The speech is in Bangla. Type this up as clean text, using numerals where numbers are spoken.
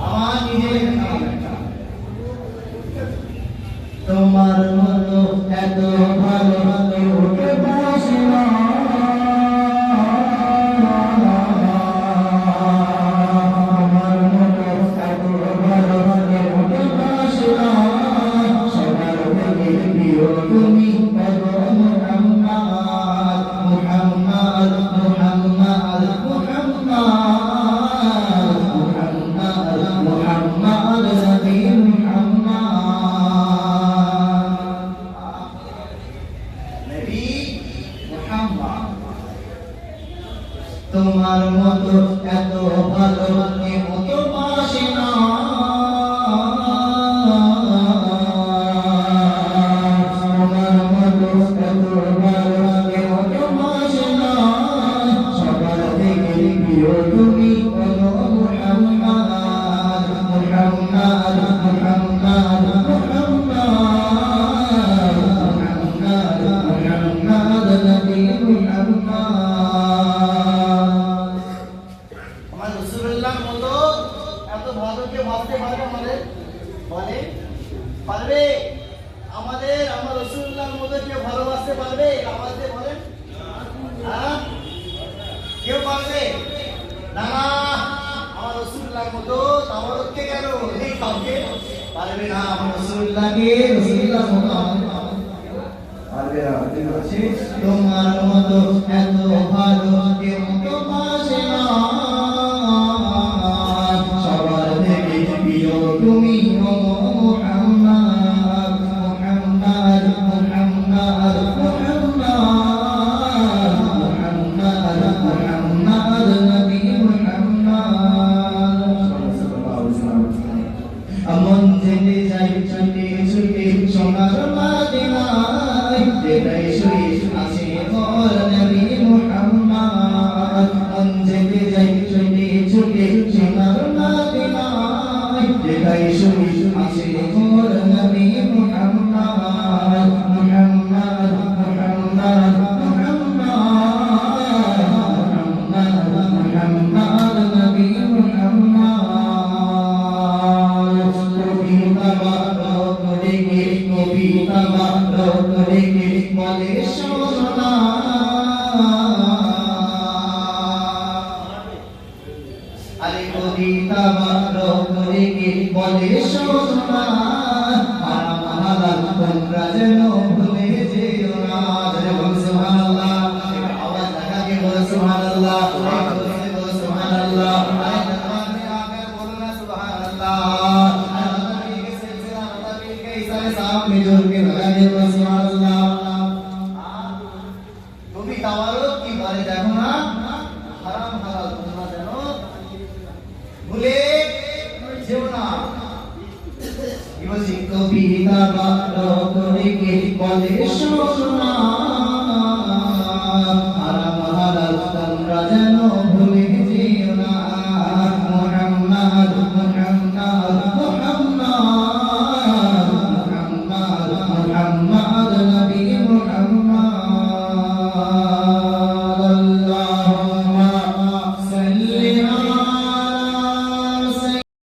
আমার নিজের তোমার মতো এত ভালো কেউ বাসে না। আমার মতো এত ভালো কেউ বাসে না। সবার থেকে প্রিয় তুমি মুহাম্মদ মুহাম্মদ মুহাম্মদ মুহাম্মদ মুহাম্মদ নবী তোমার মতো এত ভালো কেউ তো বাসে না। তোমার মতো এত ভালো কেউ তো বাসে না। সবার থেকে প্রিয় তুমি মুহাম্মদ মুহাম্মদ মুহাম্মদ মুহাম্মদ নবী পারবে? আমাদের আমার রাসূলুল্লাহর মতো কেউ ভালোবাসতে পারবে? আমাদের বলেন, হ্যাঁ কেউ পারবে না? না, আমার রাসূলুল্লাহর মতো তাওয়ারকে কেন এই কাউকে পারবে না। আমার রাসূলুল্লাহকে রাসূলুল্লাহর মতো পারবে না। ঠিক আছে, তোমার মতো এত ভালো কেউ তো বাসে না। সবার থেকে প্রিয় তুমি আমন যেতে যাই ছুটে ছুটে সোনার মদিনায়, যেটাই শুই আসে মোর নবী মুহাম্মদ। আমন যেতে যাই ছুটে ছুটে সোনার মদিনায়, যেটাই শুই আসে মোর নবী মুহাম্মদ মুহাম্মদ মুহাম্মদ মুহাম্মদ নবী মুহাম্মদ। বলে সোনা আরে কবিতা বারো করে বলে সোনা, হারাম হালাল তোমরা যেন ভুলে যেও না। সুবহানাল্লাহ, আওয়াজ লাগাকে বলো সুবহানাল্লাহ, সুবহানাল্লাহ। सामने जोड़ के लगा दे सुभान अल्लाह। তুমি তাওয়ারত কি বলে দেখো না, হারাম হালাল তোমরা জানো ভুলে যেও না। কি বলছি, কবিতা বারো করে বলে সোনা